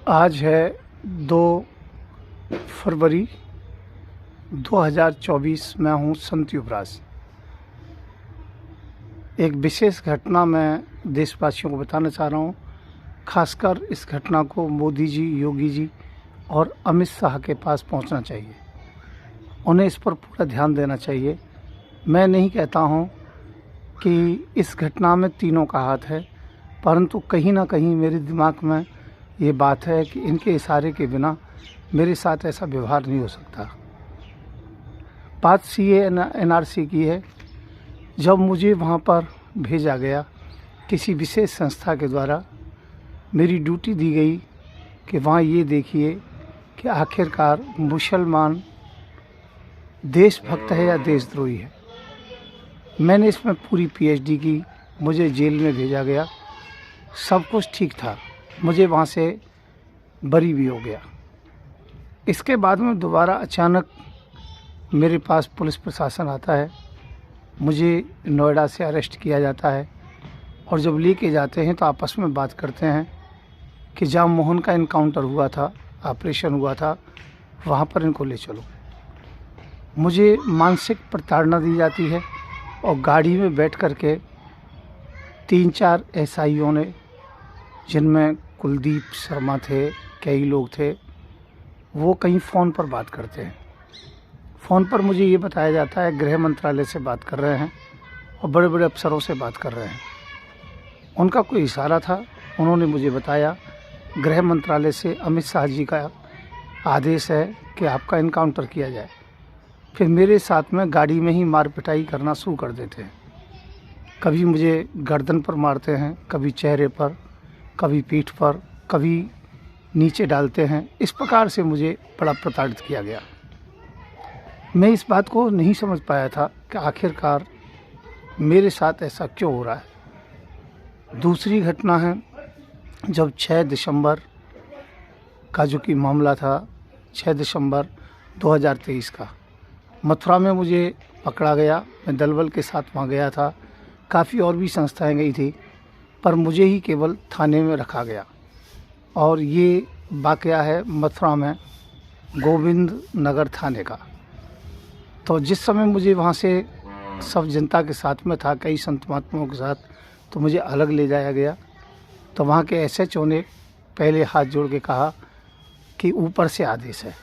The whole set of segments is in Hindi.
आज है 2 फरवरी 2024। मैं हूँ संत युवराज। एक विशेष घटना मैं देशवासियों को बताना चाह रहा हूँ। खासकर इस घटना को मोदी जी, योगी जी और अमित शाह के पास पहुँचना चाहिए। उन्हें इस पर पूरा ध्यान देना चाहिए। मैं नहीं कहता हूँ कि इस घटना में तीनों का हाथ है, परंतु कहीं ना कहीं मेरे दिमाग में ये बात है कि इनके इशारे के बिना मेरे साथ ऐसा व्यवहार नहीं हो सकता। बात CAA NRC की है। जब मुझे वहाँ पर भेजा गया, किसी विशेष संस्था के द्वारा मेरी ड्यूटी दी गई कि वहाँ ये देखिए कि आखिरकार मुसलमान देशभक्त है या देशद्रोही है। मैंने इसमें पूरी PhD की। मुझे जेल में भेजा गया, सब कुछ ठीक था। मुझे वहाँ से बरी भी हो गया। इसके बाद में दोबारा अचानक मेरे पास पुलिस प्रशासन आता है। मुझे नोएडा से अरेस्ट किया जाता है और जब लेके जाते हैं तो आपस में बात करते हैं कि जहाँ मोहन का इनकाउंटर हुआ था, ऑपरेशन हुआ था, वहाँ पर इनको ले चलो। मुझे मानसिक प्रताड़ना दी जाती है और गाड़ी में बैठ कर के 3-4 SIओं ने, जिनमें कुलदीप शर्मा थे, कई लोग थे, वो कहीं फ़ोन पर बात करते हैं। फ़ोन पर मुझे ये बताया जाता है गृह मंत्रालय से बात कर रहे हैं और बड़े बड़े अफसरों से बात कर रहे हैं। उनका कोई इशारा था। उन्होंने मुझे बताया गृह मंत्रालय से अमित शाह जी का आदेश है कि आपका इनकाउंटर किया जाए। फिर मेरे साथ में गाड़ी में ही मार पिटाई करना शुरू कर देते हैं। कभी मुझे गर्दन पर मारते हैं, कभी चेहरे पर, कभी पीठ पर, कभी नीचे डालते हैं। इस प्रकार से मुझे बड़ा प्रताड़ित किया गया। मैं इस बात को नहीं समझ पाया था कि आखिरकार मेरे साथ ऐसा क्यों हो रहा है। दूसरी घटना है, जब 6 दिसंबर का जो कि मामला था, 6 दिसंबर 2023 का, मथुरा में मुझे पकड़ा गया। मैं दलबल के साथ वहाँ गया था। काफ़ी और भी संस्थाएं गई थी, पर मुझे ही केवल थाने में रखा गया। और ये वाक़या है मथुरा में गोविंद नगर थाने का। तो जिस समय मुझे वहाँ से सब जनता के साथ में था, कई संत महात्माओं के साथ, तो मुझे अलग ले जाया गया। तो वहाँ के SHO ने पहले हाथ जोड़ के कहा कि ऊपर से आदेश है,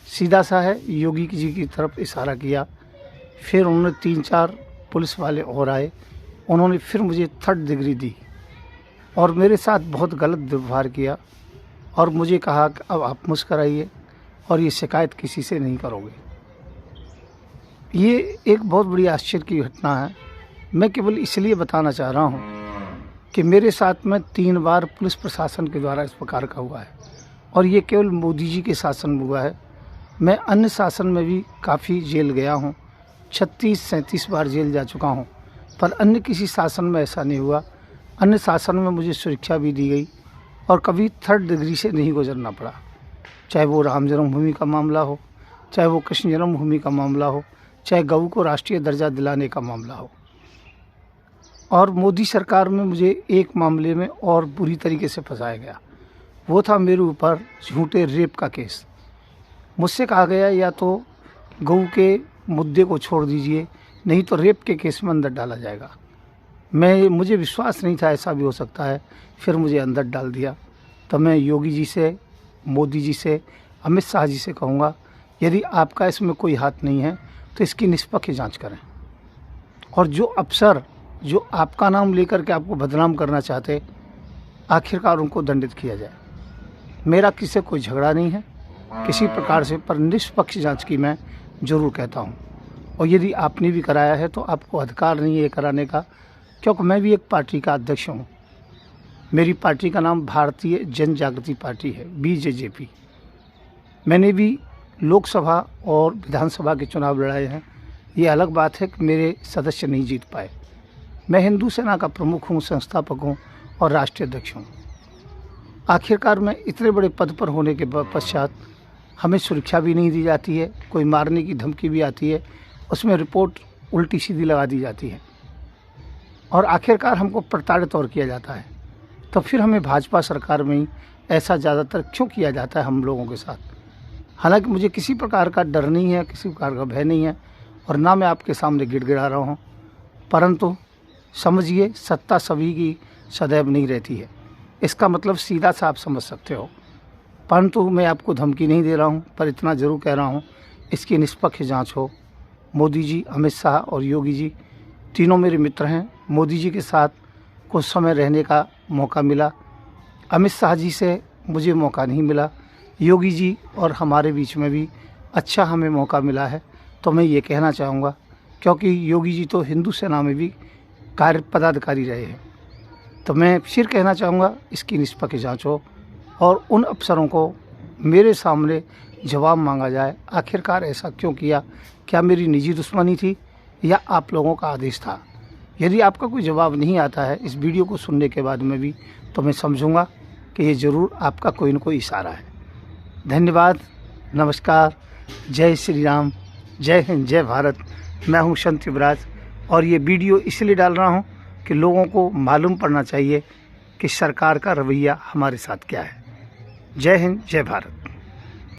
सीधा सा है, योगी जी की तरफ इशारा किया। फिर उन्होंने 3-4 पुलिस वाले और आए। उन्होंने फिर मुझे 3rd डिग्री दी और मेरे साथ बहुत गलत व्यवहार किया और मुझे कहा कि अब आप मुस्कराइए और ये शिकायत किसी से नहीं करोगे। ये एक बहुत बड़ी आश्चर्य की घटना है। मैं केवल इसलिए बताना चाह रहा हूँ कि मेरे साथ में 3 बार पुलिस प्रशासन के द्वारा इस प्रकार का हुआ है और ये केवल मोदी जी के शासन में हुआ है। मैं अन्य शासन में भी काफ़ी जेल गया हूँ, 36-37 बार जेल जा चुका हूँ, पर अन्य किसी शासन में ऐसा नहीं हुआ। अन्य शासन में मुझे सुरक्षा भी दी गई और कभी 3rd डिग्री से नहीं गुजरना पड़ा। चाहे वो राम जन्मभूमि का मामला हो, चाहे वो कृष्ण जन्मभूमि का मामला हो, चाहे गऊ को राष्ट्रीय दर्जा दिलाने का मामला हो। और मोदी सरकार में मुझे एक मामले में और बुरी तरीके से फंसाया गया। वो था मेरे ऊपर झूठे रेप का केस। मुझसे कहा गया या तो गऊ के मुद्दे को छोड़ दीजिए, नहीं तो रेप के केस में अंदर डाला जाएगा। मुझे विश्वास नहीं था ऐसा भी हो सकता है। फिर मुझे अंदर डाल दिया। तो मैं योगी जी से, मोदी जी से, अमित शाह जी से कहूँगा, यदि आपका इसमें कोई हाथ नहीं है तो इसकी निष्पक्ष जांच करें। और जो अफसर जो आपका नाम लेकर के आपको बदनाम करना चाहते, आखिरकार उनको दंडित किया जाए। मेरा किसी से कोई झगड़ा नहीं है किसी प्रकार से, पर निष्पक्ष जांच की मैं ज़रूर कहता हूँ। और यदि आपने भी कराया है तो आपको अधिकार नहीं है ये कराने का, क्योंकि मैं भी एक पार्टी का अध्यक्ष हूँ। मेरी पार्टी का नाम भारतीय जन जागृति पार्टी है, BJJP। मैंने भी लोकसभा और विधानसभा के चुनाव लड़ाए हैं। ये अलग बात है कि मेरे सदस्य नहीं जीत पाए। मैं हिंदू सेना का प्रमुख हूँ, संस्थापक हूँ और राष्ट्रीय अध्यक्ष हूँ। आखिरकार मैं इतने बड़े पद पर होने के पश्चात हमें सुरक्षा भी नहीं दी जाती है। कोई मारने की धमकी भी आती है, उसमें रिपोर्ट उल्टी सीधी लगा दी जाती है और आखिरकार हमको प्रताड़ित और किया जाता है। तो फिर हमें भाजपा सरकार में ही ऐसा ज़्यादातर क्यों किया जाता है हम लोगों के साथ। हालांकि मुझे किसी प्रकार का डर नहीं है, किसी प्रकार का भय नहीं है, और ना मैं आपके सामने गिड़गिड़ा रहा हूँ, परंतु समझिए सत्ता सभी की सदैव नहीं रहती है। इसका मतलब सीधा सा आप समझ सकते हो। परंतु मैं आपको धमकी नहीं दे रहा हूँ, पर इतना ज़रूर कह रहा हूँ, इसकी निष्पक्ष जांच हो। मोदी जी, अमित शाह और योगी जी तीनों मेरे मित्र हैं। मोदी जी के साथ कुछ समय रहने का मौका मिला, अमित शाह जी से मुझे मौका नहीं मिला। योगी जी और हमारे बीच में भी अच्छा हमें मौका मिला है। तो मैं ये कहना चाहूँगा, क्योंकि योगी जी तो हिंदू सेना में भी कार्य पदाधिकारी रहे हैं, तो मैं फिर कहना चाहूँगा इसकी निष्पक्ष जांच हो और उन अफसरों को मेरे सामने जवाब मांगा जाए, आखिरकार ऐसा क्यों किया। क्या मेरी निजी दुश्मनी थी या आप लोगों का आदेश था? यदि आपका कोई जवाब नहीं आता है इस वीडियो को सुनने के बाद में भी, तो मैं समझूंगा कि ये ज़रूर आपका कोई न कोई इशारा है। धन्यवाद, नमस्कार, जय श्री राम, जय हिंद, जय भारत। मैं हूँ संत युवराज और ये वीडियो इसलिए डाल रहा हूँ कि लोगों को मालूम पड़ना चाहिए कि सरकार का रवैया हमारे साथ क्या है। जय हिंद, जय भारत।